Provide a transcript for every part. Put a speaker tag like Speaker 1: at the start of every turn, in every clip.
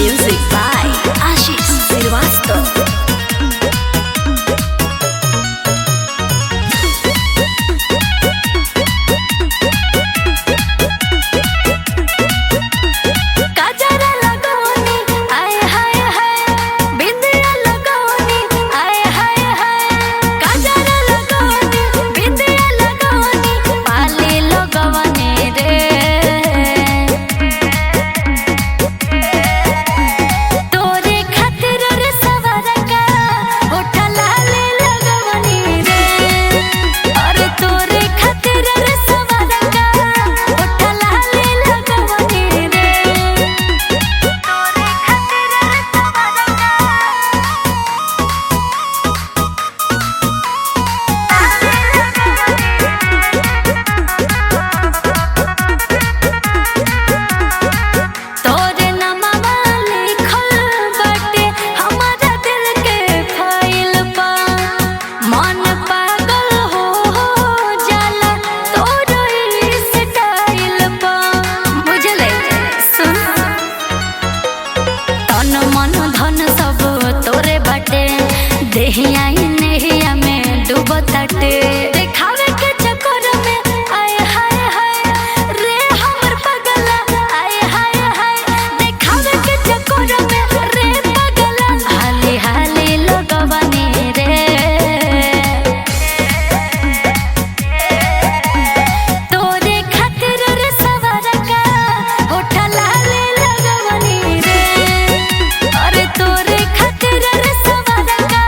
Speaker 1: Music by Ashish Srivastava. देहिया नेहिया में डूबताटे देखावे के चक्कर में आए हाय हाय रे हमर पगला आए हाय हाय देखावे के चक्कर में रे पगला हाली हाली लगवानी रे तोरे खातिर रे सवरका होठा लाले लगवानी रे अरे तोरे खातिर रे सवरका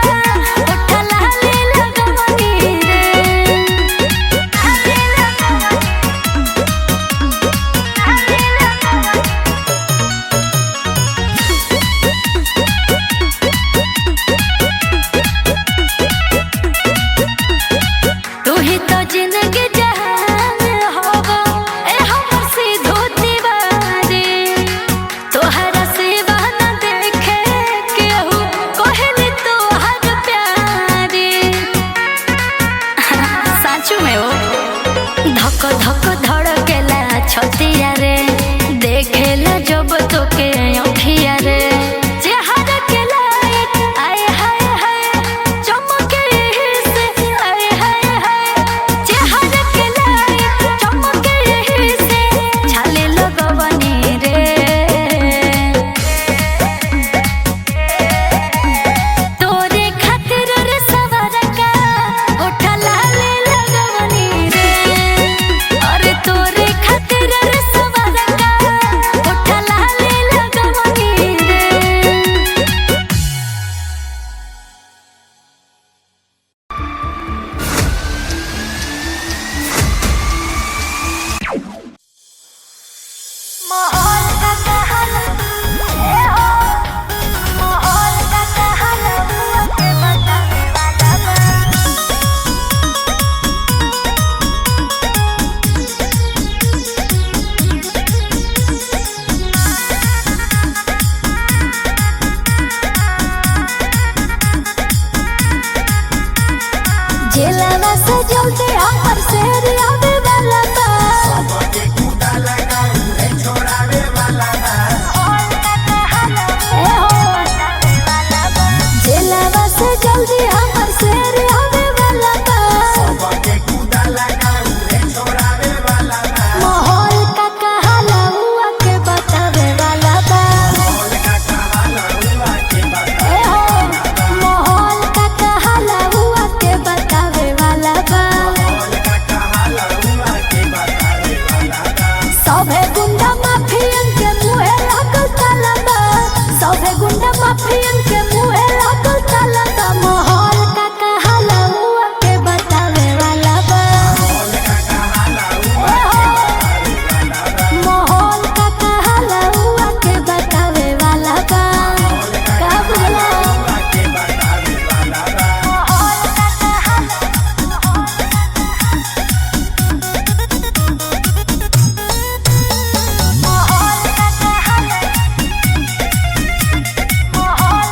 Speaker 1: धक धक धड़केला छतिया रे देखेला जब तोके अखिया रे चेहरा के लाइट आए हाय हाय चमके से आए हाय हाय चेहरा के लाइट चमके से छाले लगवनी रे तोरे खातिर रे सवरका होठा लाले लगवनी रे अरे तोरे खातिर रे सवरका होठा लाले लगवनी रे माहौल का कहल ए हो माहौल का कहल के बताने वाला बा जेलवा से जल्दी हमर शेर आवे वाला बा सबके कूदा लगाऊ रे छोड़ावे वाला बा ए हो जेलवा से जल्दी हमर शेर आवे वाला बा सबके कूदा लगाऊ रे छोड़ावे वाला बा माहौल का कहाला हुआ के बतावे वाला बा माहौल का कहाला हुआ के बतावे माहौल का कहाला हुआ के बतावे वाला बा सभे गुंडा माफियन के मुहे लागल ताला बा सभे गुंडा माफियन के मुहे लागल ताला बा माहौल का कहाला हुआ के बतावे वाला बा माहौल का कहाला हुआ के बतावे वाला बा का बोला माहौल का कहाला माहौल का कहल माहौल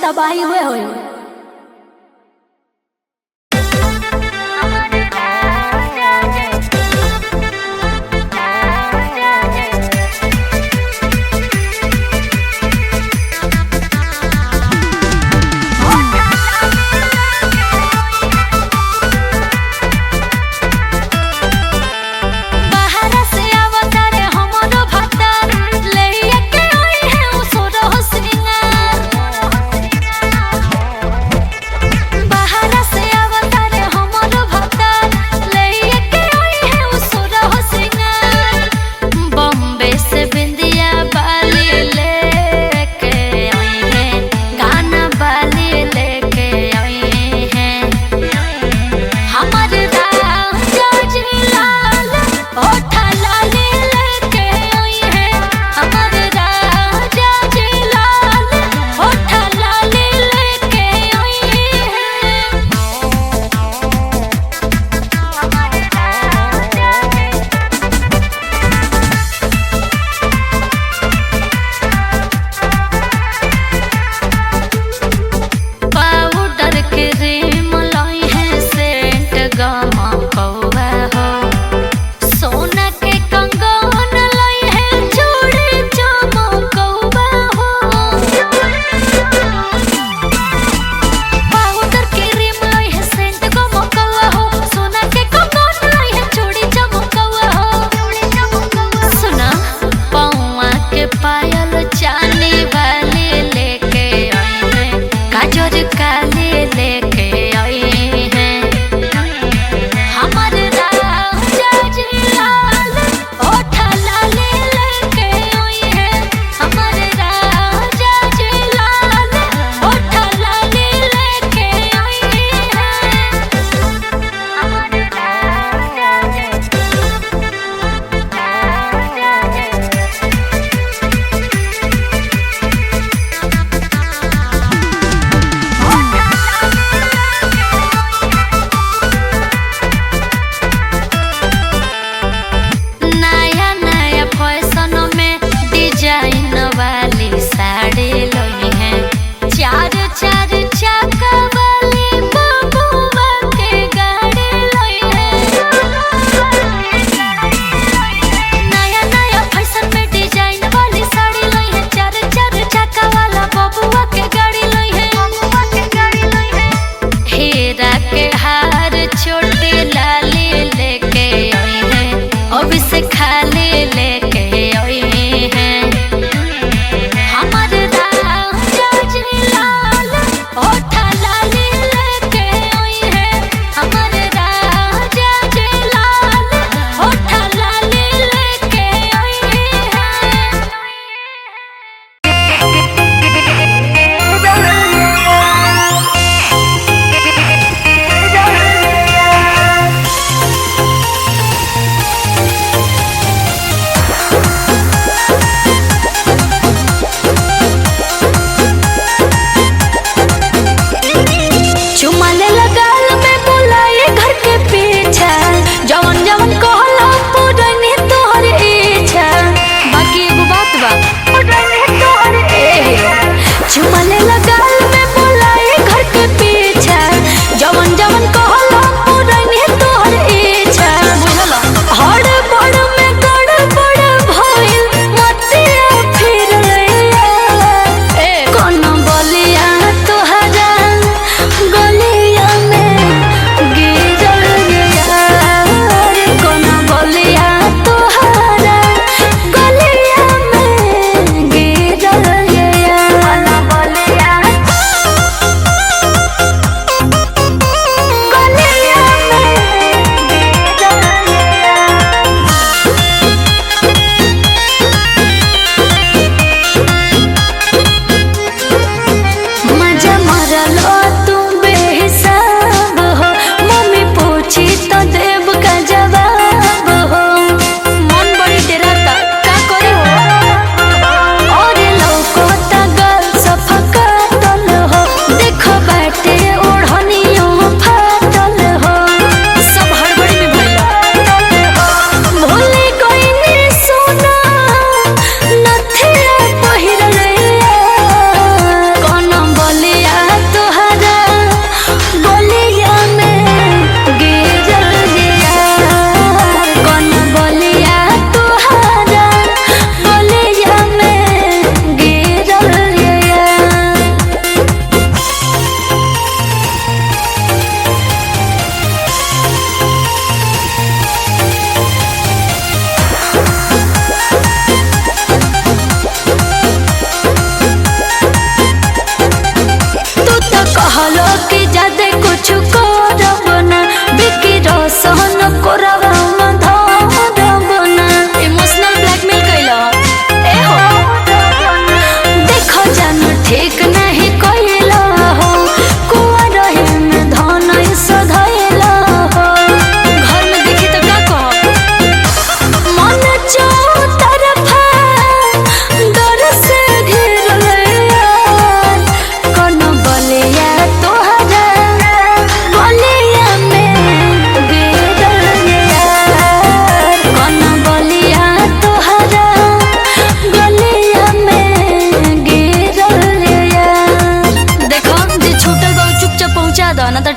Speaker 1: तबाही हुए होई।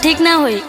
Speaker 2: ठीक ना होई।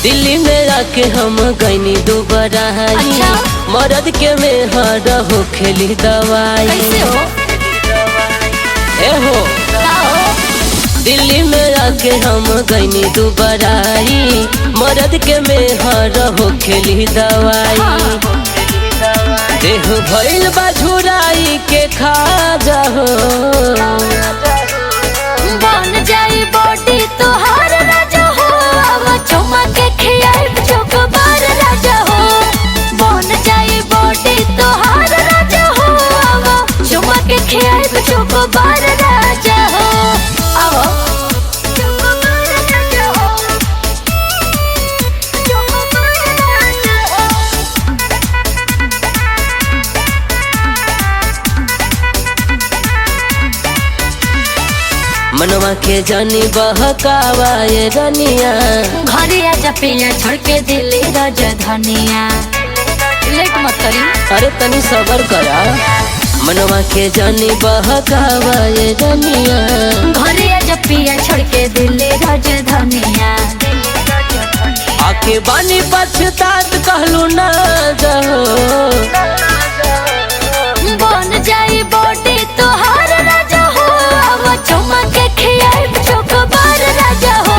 Speaker 3: दिल्ली में आके हम गईनी दोबारा
Speaker 2: अच्छा?
Speaker 3: मरद के में हर हो खेली दवाई।
Speaker 2: कैसे हो?
Speaker 3: ए हो दिल्ली में आके हम गईनी दोबारा मरद के में हर हो खेली दवाई। देह भइल बाझुराई के खा जाओ
Speaker 2: बन जाई बॉडी तोहार राजा हो अब चुमा के खियाई चोकबार राजा हो। बन जाई बॉडी तोहार राजा हो अब चुमा के खियाई चोकबार राजा हो। आओ चोकबार राजा हो, चोकबार राजा हो।
Speaker 3: मनवा के जानी बहकावा ये रनिया।
Speaker 2: घरे आजा पिया छोड़ के दिल्ली राजधानिया। लेट मत करी।
Speaker 3: अरे तनी सबर करा, मनवा के जानी बहकावा ये रनिया।
Speaker 2: घरे आजा पिया छोड़ के दिल्ली राजधानिया।
Speaker 3: आके बानी पछतात कहलू ना जाओ।
Speaker 2: बन जाई बॉडी तोहार राजा हो, अब चुमा के खियाई चोकबार राजा हो।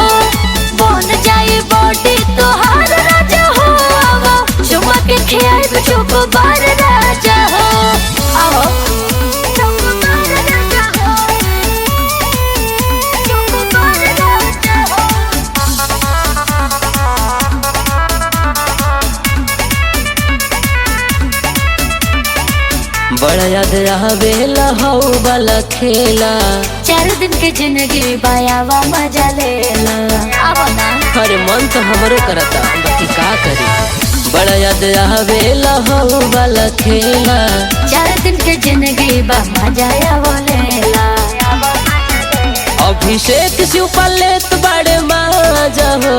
Speaker 2: बन जाई बॉडी तोहार राजा हो, अब चुमा के खियाई चोकबार राजा हो। आओ चोकबार राजा हो, चोकबार राजा हो।
Speaker 3: बड़ा याद आवेला हौ वाला खेला।
Speaker 2: 4 दिन के जिंदगी बायावा मजा लेला। अब ना
Speaker 3: अरे मन तो हमरो करता, बाकी का करी। बड़ा याद आवेला हौ वाला खेला।
Speaker 2: 4 दिन के जिंदगी बा मजा आवेला।
Speaker 3: अभिषेक शिव पलेत बड़े माजा हो।